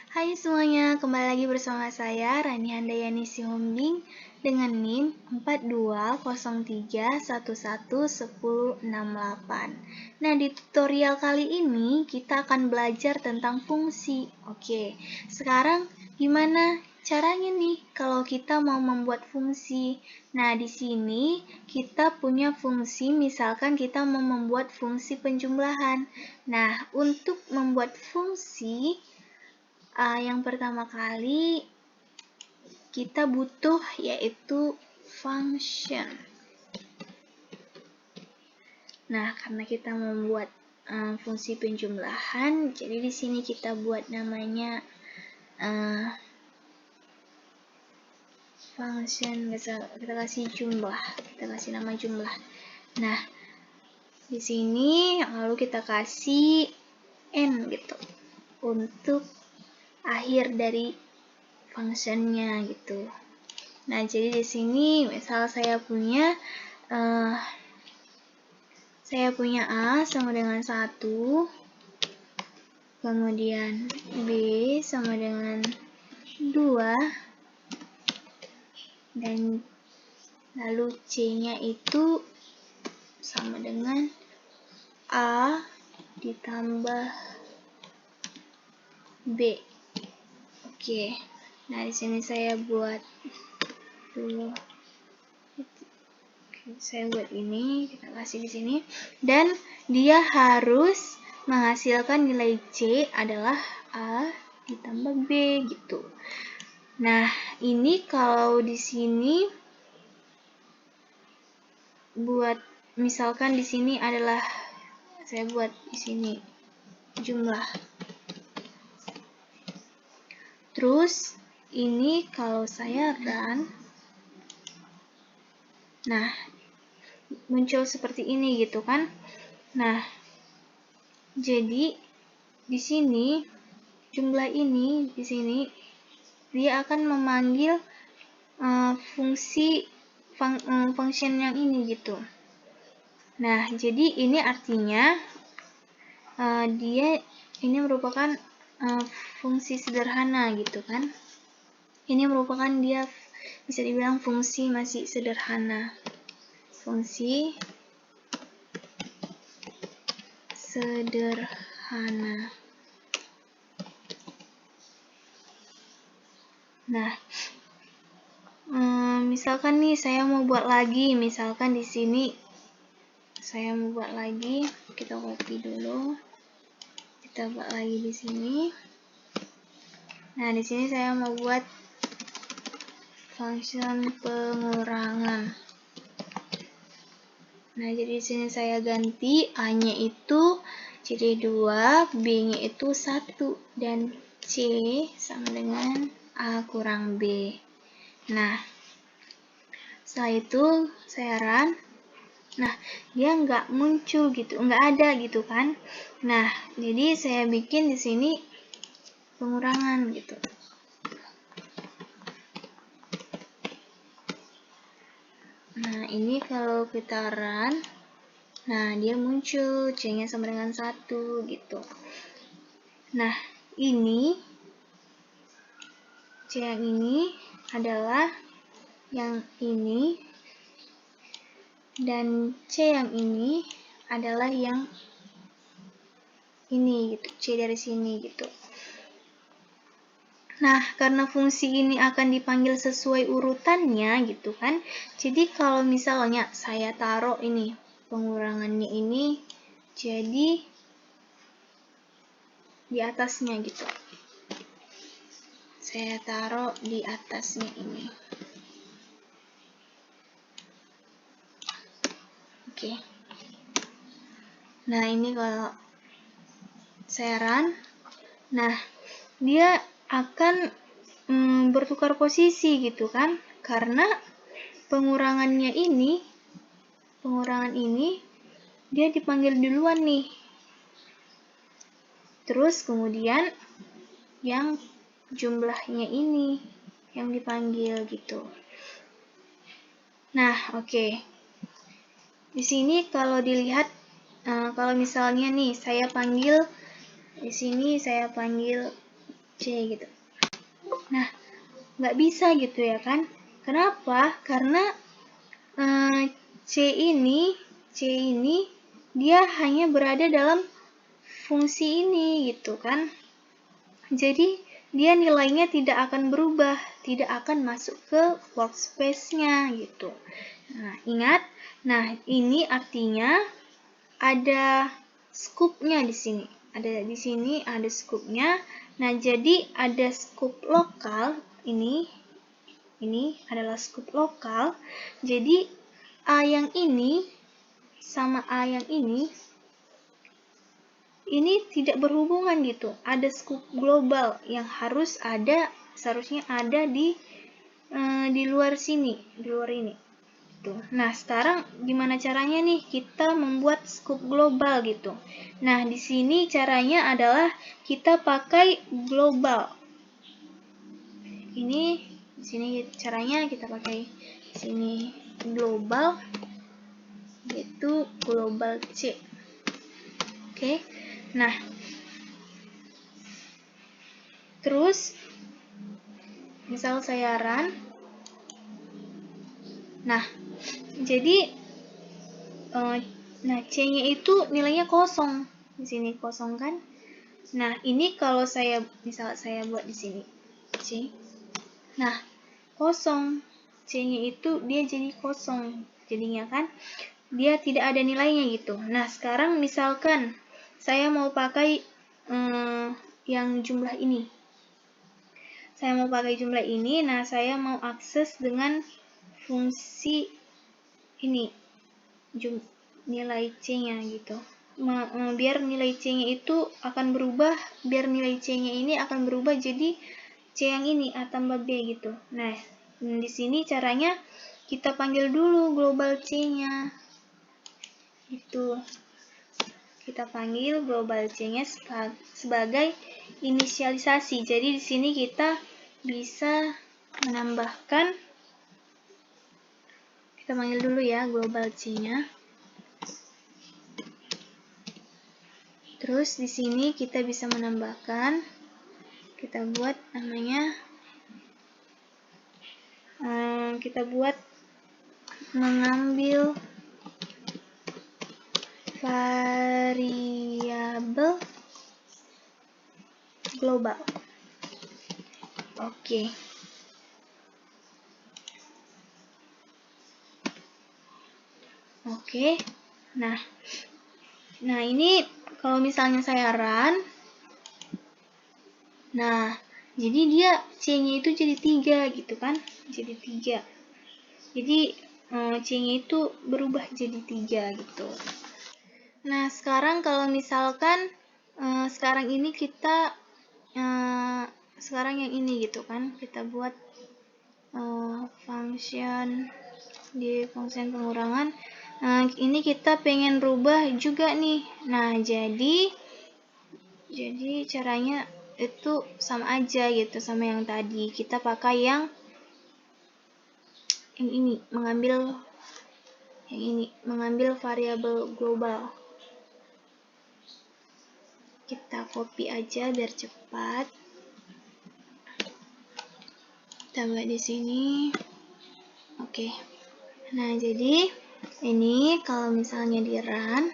Hai semuanya, kembali lagi bersama saya Rani Handayani Sihombing dengan NIM 4203111068. Nah, di tutorial kali ini kita akan belajar tentang fungsi. Oke, sekarang gimana caranya nih kalau kita mau membuat fungsi? Nah, di sini kita punya fungsi, misalkan kita mau membuat fungsi penjumlahan. Nah, untuk membuat fungsi, yang pertama kali kita butuh yaitu function. Nah, karena kita membuat fungsi penjumlahan, jadi di sini kita buat namanya function, kita kasih jumlah, kita kasih nama jumlah. Nah, di sini lalu kita kasih n gitu untuk akhir dari functionnya gitu. Nah, jadi di sini misal saya punya A sama dengan 1, kemudian B sama dengan 2, dan lalu C-nya itu sama dengan A ditambah B. Oke. Nah, di sini saya buat dulu. Saya buat ini, kita kasih di sini, dan dia harus menghasilkan nilai C adalah A ditambah B gitu. Nah, ini kalau di sini buat misalkan di sini adalah saya buat di sini jumlah. Terus ini kalau saya run, nah muncul seperti ini gitu kan. Nah, jadi di sini jumlah ini di sini dia akan memanggil function yang ini gitu. Nah, jadi ini artinya dia ini merupakan fungsi sederhana gitu kan. Ini merupakan dia bisa dibilang fungsi masih sederhana. Fungsi sederhana. Nah, misalkan nih saya mau buat lagi, misalkan di sini saya mau buat lagi, kita copy dulu, kita buat lagi di sini. Nah, di sini saya mau buat function pengurangan. Nah, jadi di sini saya ganti A-nya itu jadi 2, B-nya itu 1, dan C sama dengan A kurang B. Nah, setelah itu saya run. Nah, dia nggak muncul gitu, nggak ada gitu kan. Nah, jadi saya bikin di sini pengurangan gitu. Nah, ini kalau kita run, nah dia muncul C-nya sama dengan 1 gitu. Nah, ini C yang ini adalah yang ini, dan C yang ini adalah yang ini gitu, C dari sini gitu. Nah, karena fungsi ini akan dipanggil sesuai urutannya gitu kan. Jadi kalau misalnya saya taruh ini pengurangannya ini jadi di atasnya gitu. Saya taruh di atasnya ini. Oke. Nah, ini kalau saya run, nah dia akan bertukar posisi gitu kan, karena pengurangan ini dia dipanggil duluan nih, terus kemudian yang jumlahnya ini yang dipanggil gitu. Nah, oke. Di sini kalau dilihat, kalau misalnya nih saya panggil di sini, saya panggil C gitu. Nah, nggak bisa gitu ya kan? Kenapa? Karena C ini dia hanya berada dalam fungsi ini gitu kan. Jadi dia nilainya tidak akan berubah, tidak akan masuk ke workspace-nya gitu. Nah, ingat. Nah, ini artinya ada scoop-nya di sini. Ada di sini ada scoop-nya. Nah, jadi ada scoop lokal ini adalah scoop lokal. Jadi A yang ini sama A yang ini tidak berhubungan gitu. Ada scoop global yang seharusnya ada di luar sini, di luar ini. Tuh. Nah, sekarang gimana caranya nih kita membuat scoop global gitu. Nah, di sini caranya adalah kita pakai global. Ini di sini caranya kita pakai di sini global, yaitu global C. Oke. Nah, terus misal saya run. Nah, jadi C-nya itu nilainya kosong. Di sini kosong kan? Nah, ini kalau misal saya buat di sini C. Nah, kosong. C-nya itu dia jadi kosong. Jadinya kan dia tidak ada nilainya gitu. Nah, sekarang misalkan saya mau pakai yang jumlah ini. Saya mau pakai jumlah ini, nah saya mau akses dengan fungsi ini, nilai C-nya gitu. Biar nilai C-nya itu akan berubah, biar nilai C-nya ini akan berubah jadi C yang ini, A tambah B gitu. Nah, di sini caranya kita panggil dulu global C-nya. Itu. Kita panggil global C-nya sebagai inisialisasi. Jadi di sini kita bisa menambahkan, kita panggil dulu ya global C-nya. Terus di sini kita bisa menambahkan, kita buat namanya, kita buat mengambil variabel global. Oke. Oke. Nah, ini kalau misalnya saya run, nah, jadi dia C-nya itu jadi 3 gitu kan? Jadi 3. Jadi C-nya itu berubah jadi 3 gitu. Nah, sekarang kalau misalkan sekarang ini kita sekarang yang ini gitu kan, kita buat function di function pengurangan. Nah, ini kita pengen rubah juga nih. Nah, jadi caranya itu sama aja gitu sama yang tadi. Kita pakai yang ini, mengambil variabel global. Kita copy aja biar cepat. Kita buat di sini. Oke. Nah, jadi ini kalau misalnya di run,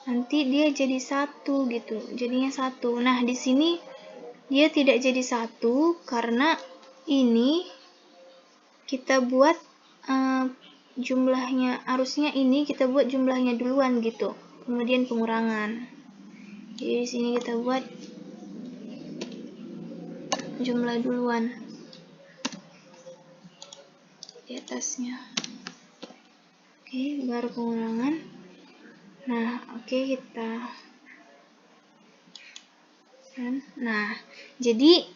nanti dia jadi 1 gitu. Jadinya 1. Nah, di sini dia tidak jadi 1 karena ini kita buat jumlahnya, harusnya ini kita buat jumlahnya duluan gitu, kemudian pengurangan. Jadi di sini kita buat jumlah duluan di atasnya. Oke, baru pengurangan. Nah, oke, kita kan. Nah, jadi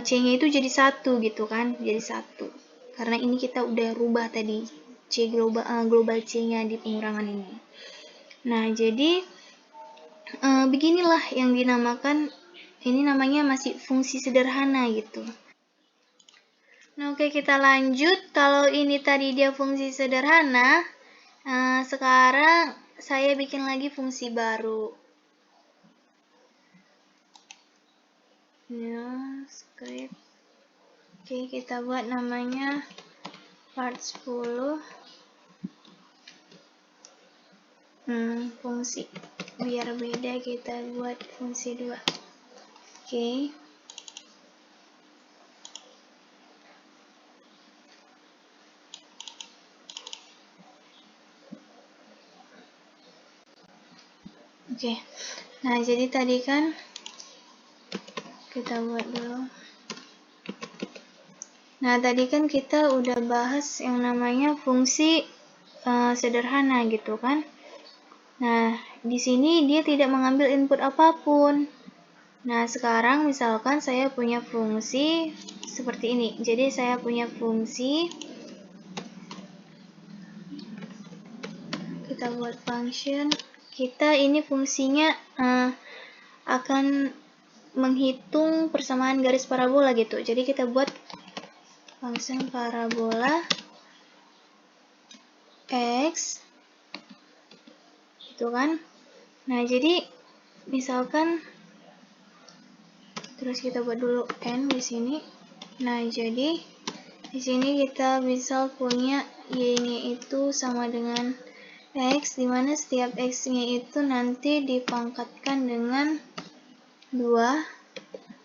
C-nya itu jadi 1 gitu kan, jadi 1. Karena ini kita udah rubah tadi C global C-nya di pengurangan ini. Nah, jadi beginilah yang dinamakan, ini namanya masih fungsi sederhana gitu. Nah, oke, kita lanjut. Kalau ini tadi dia fungsi sederhana, sekarang saya bikin lagi fungsi baru. New script. Oke, kita buat namanya part 10. Fungsi. Biar beda kita buat fungsi 2. Oke. Oke. Nah, jadi tadi kan kita buat dulu. Nah, tadi kan kita udah bahas yang namanya fungsi sederhana gitu kan. Nah, di sini dia tidak mengambil input apapun. Nah, sekarang misalkan saya punya fungsi seperti ini. Jadi saya punya fungsi, kita buat function. Kita ini fungsinya akan menghitung persamaan garis parabola gitu. Jadi kita buat function parabola x gitu kan. Nah, jadi misalkan terus kita buat dulu n di sini. Nah, jadi di sini kita bisa punya y-nya itu sama dengan x, dimana setiap x-nya itu nanti dipangkatkan dengan 2,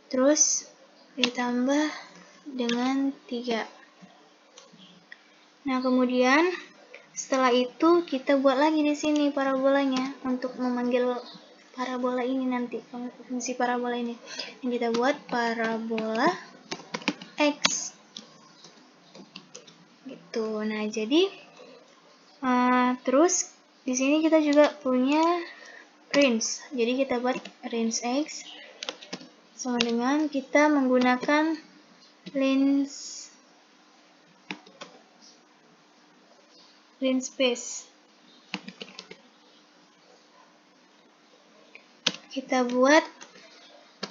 terus ditambah dengan 3. Nah, kemudian setelah itu kita buat lagi di sini parabolanya untuk memanggil parabola ini nanti, fungsi parabola ini. Yang kita buat parabola x. Gitu. Nah, jadi terus di sini kita juga punya range. Jadi kita buat range x sama dengan kita menggunakan linspace. Kita buat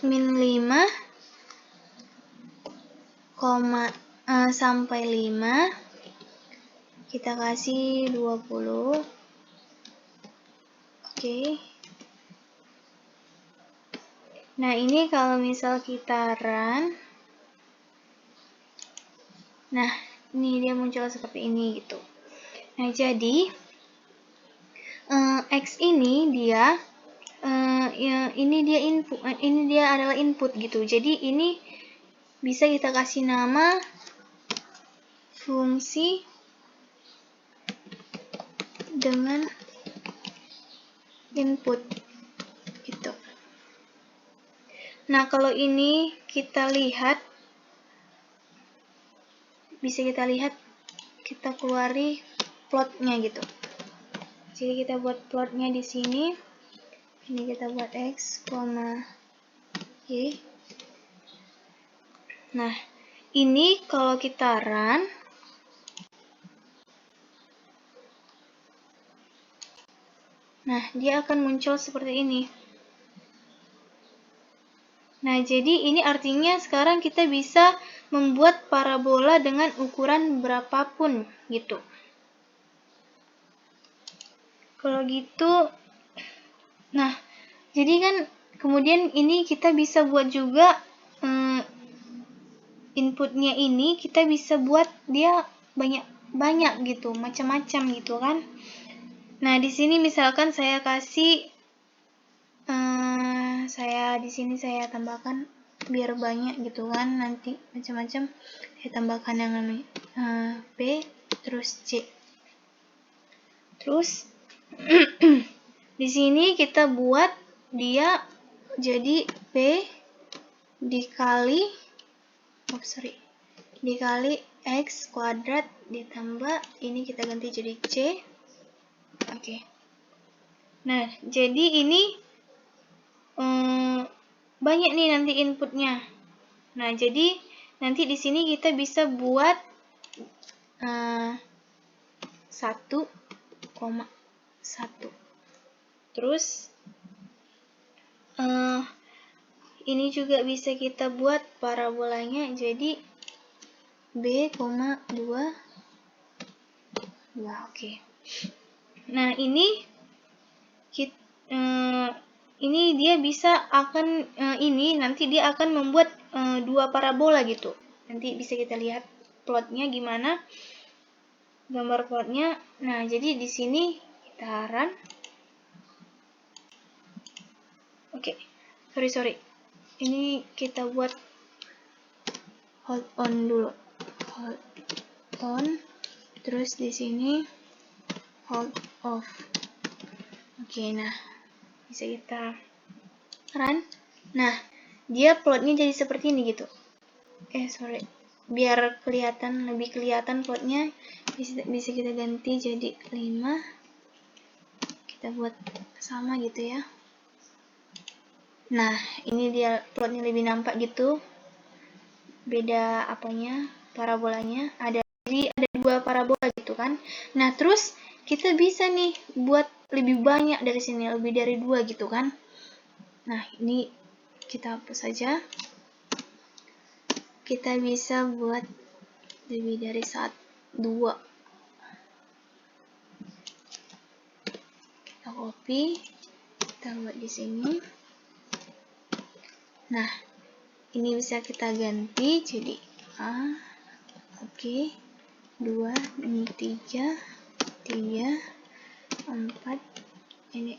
min 5, sampai 5. Kita kasih 20. Oke. Nah, ini kalau misal kita run, nah, ini dia muncul seperti ini gitu. Nah, jadi x ini dia ini dia input, ini dia adalah input gitu. Jadi ini bisa kita kasih nama fungsi dengan input gitu. Nah, kalau ini kita lihat, bisa kita lihat, kita keluari plotnya gitu. Jadi kita buat plotnya di sini. Ini kita buat x, y. Nah, ini kalau kita run, nah, dia akan muncul seperti ini. Nah, jadi ini artinya sekarang kita bisa membuat parabola dengan ukuran berapapun gitu. Kalau gitu, nah, jadi kan kemudian ini kita bisa buat juga inputnya ini kita bisa buat dia banyak gitu, macam-macam gitu kan. Nah, di sini misalkan saya kasih di sini saya tambahkan biar banyak gitu kan, nanti macam-macam saya tambahkan yang namanya B terus C. Terus di sini kita buat dia jadi P dikali X kuadrat ditambah ini kita ganti jadi C. Oke. Nah, jadi ini banyak nih nanti inputnya. Nah, jadi nanti di sini kita bisa buat 1,1. Terus ini juga bisa kita buat parabolanya jadi B,2. Oke. Nah, ini ini dia bisa akan nanti dia akan membuat dua parabola gitu. Nanti bisa kita lihat plotnya gimana, gambar plotnya. Nah, jadi di sini kita run. Oke, sorry. Ini kita buat hold on dulu. Hold on. Terus di sini hold off. Oke, nah bisa kita run. Nah, dia plotnya jadi seperti ini gitu. Biar lebih kelihatan plotnya, bisa kita ganti jadi 5. Kita buat sama gitu ya. Nah, ini dia plotnya lebih nampak gitu. Beda apanya, parabolanya. Jadi ada dua parabola gitu kan. Nah, terus kita bisa nih buat lebih banyak dari sini, lebih dari 2 gitu kan. Nah, ini kita hapus saja. Kita bisa buat lebih dari 2. Kita copy, kita buat di sini. Nah, ini bisa kita ganti jadi A. Oke. 2, ini 3, 4. Ini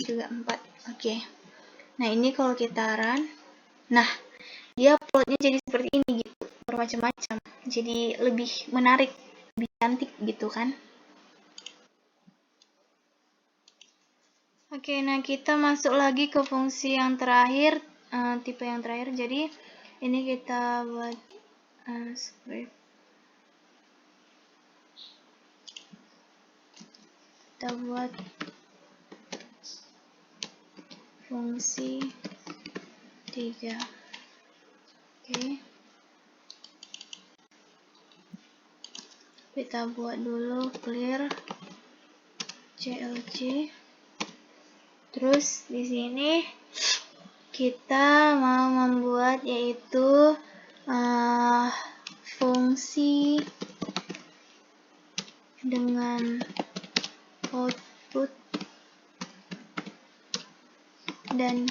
juga 4. Oke. Nah, ini kalau kita run, nah, dia plotnya jadi seperti ini gitu, bermacam-macam. Jadi lebih menarik, lebih cantik gitu kan. Oke, nah kita masuk lagi ke fungsi yang terakhir, tipe yang terakhir. Jadi ini kita buat script. Kita buat fungsi 3. Oke. Kita buat dulu clear clc. Terus di sini kita mau membuat yaitu fungsi dengan output dan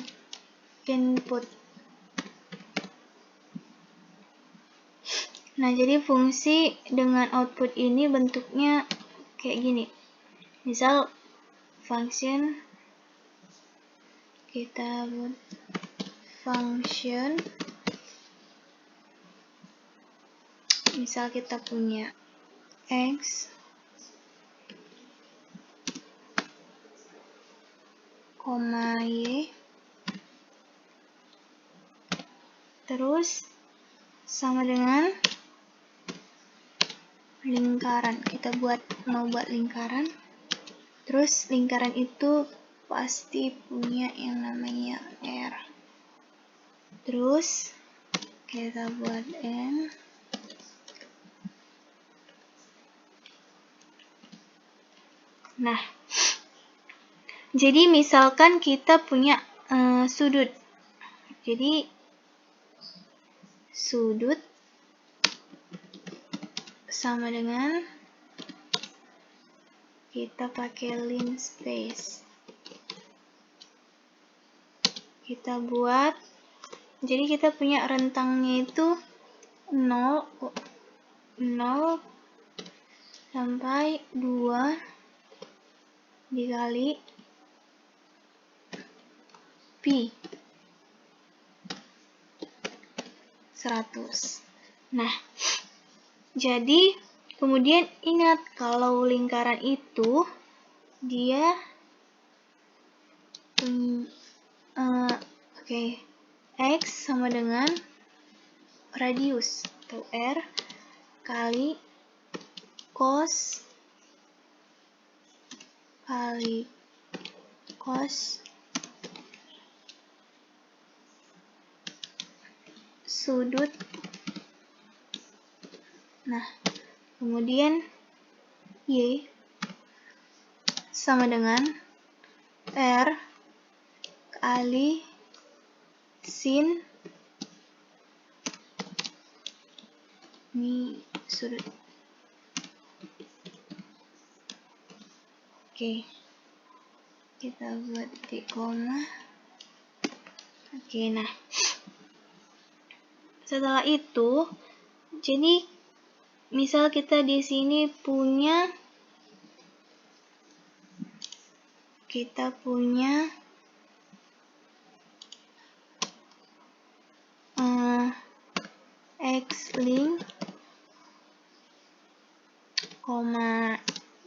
input. Nah, jadi fungsi dengan output ini bentuknya kayak gini. Misal function, kita buat function, misal kita punya x, y, terus sama dengan lingkaran. Kita mau buat lingkaran, terus lingkaran itu pasti punya yang namanya R. Terus kita buat N. Nah, jadi misalkan kita punya sudut. Jadi sudut sama dengan kita pakai linspace. Kita buat, jadi kita punya rentangnya itu 0 sampai 2 dikali pi 100. Nah, jadi kemudian ingat kalau lingkaran itu dia X sama dengan radius atau R kali cos sudut. Nah, kemudian Y sama dengan R kali sin ini sudut. Oke. Kita buat titik koma. Oke, nah. Setelah itu, jadi misal kita di sini punya X-link,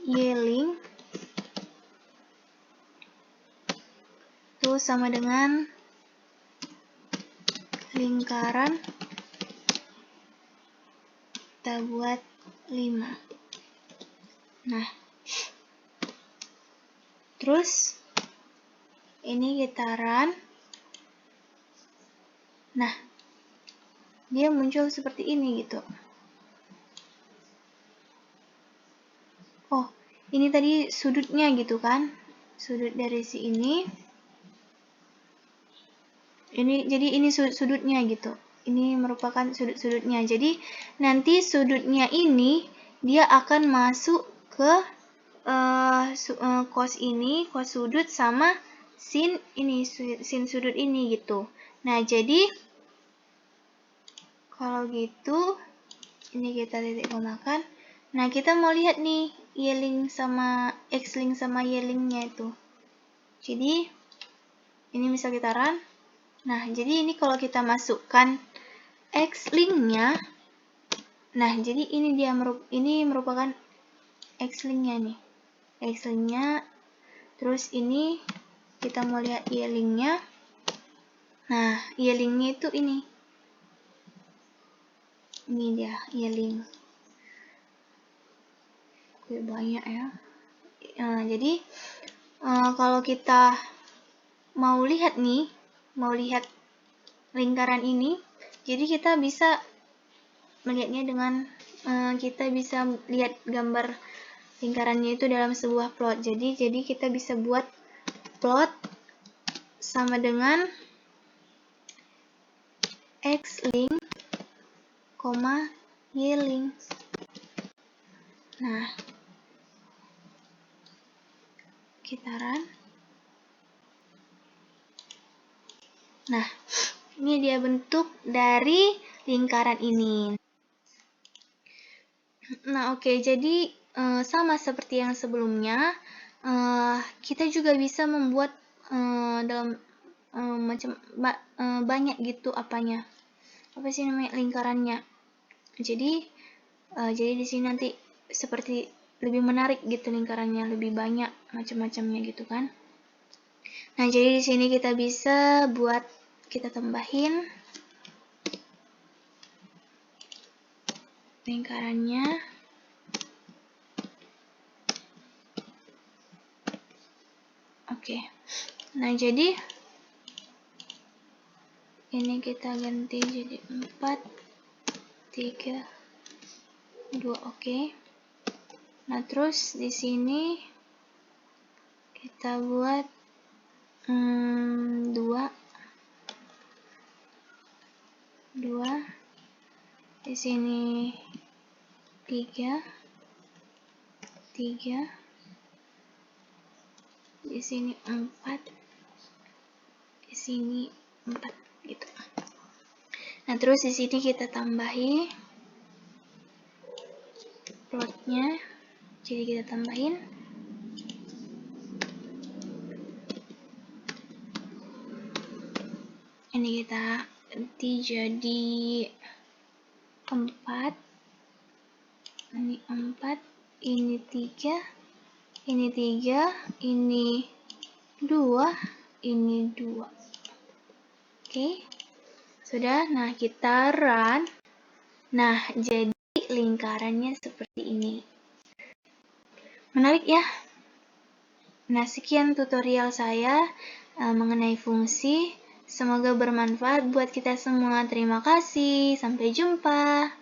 Y-link itu sama dengan lingkaran, kita buat 5. Nah, terus ini kita run. Nah, dia muncul seperti ini gitu. Oh, ini tadi sudutnya gitu kan? Sudut dari si ini. Jadi ini sudutnya gitu. Ini merupakan sudut-sudutnya. Jadi nanti sudutnya ini dia akan masuk ke cos ini, cos sudut sama sin ini, sin sudut ini gitu. Nah, jadi kalau gitu ini kita titik komakan. Nah, kita mau lihat nih Y-link sama X-link sama Y-linknya itu. Jadi ini misal kita run. Nah, jadi ini kalau kita masukkan X-linknya, nah jadi ini dia merupakan X-linknya nih. X-linknya, terus ini kita mau lihat Y-linknya. Nah, Y-linknya itu ini dia Y-link. Oke, banyak ya. Jadi kalau kita mau lihat lingkaran ini, jadi kita bisa melihatnya dengan kita bisa lihat gambar lingkarannya itu dalam sebuah plot. Jadi kita bisa buat plot sama dengan X-link, Y-link. Nah, kita run. Nah, ini dia bentuk dari lingkaran ini. Nah, oke, jadi sama seperti yang sebelumnya, kita juga bisa membuat dalam banyak gitu apa sih namanya lingkarannya. Jadi di sini nanti seperti lebih menarik gitu lingkarannya, lebih banyak macam-macamnya gitu kan. Nah, jadi di sini kita bisa kita tambahin lingkarannya. Oke. Nah, jadi ini kita ganti jadi 4, 3, 2, oke. Nah, terus di sini kita buat 2, di sini 3, di sini 4, di sini 4 gitu. Nah, terus di sini kita tambahi plotnya. Jadi kita tambahin ini, kita ganti jadi 4, ini 4, ini 3, ini 3, ini 2, ini 2. Oke, sudah. Nah, kita run. Nah, jadi lingkarannya seperti ini. Menarik ya? Nah, sekian tutorial saya mengenai fungsi. Semoga bermanfaat buat kita semua. Terima kasih. Sampai jumpa.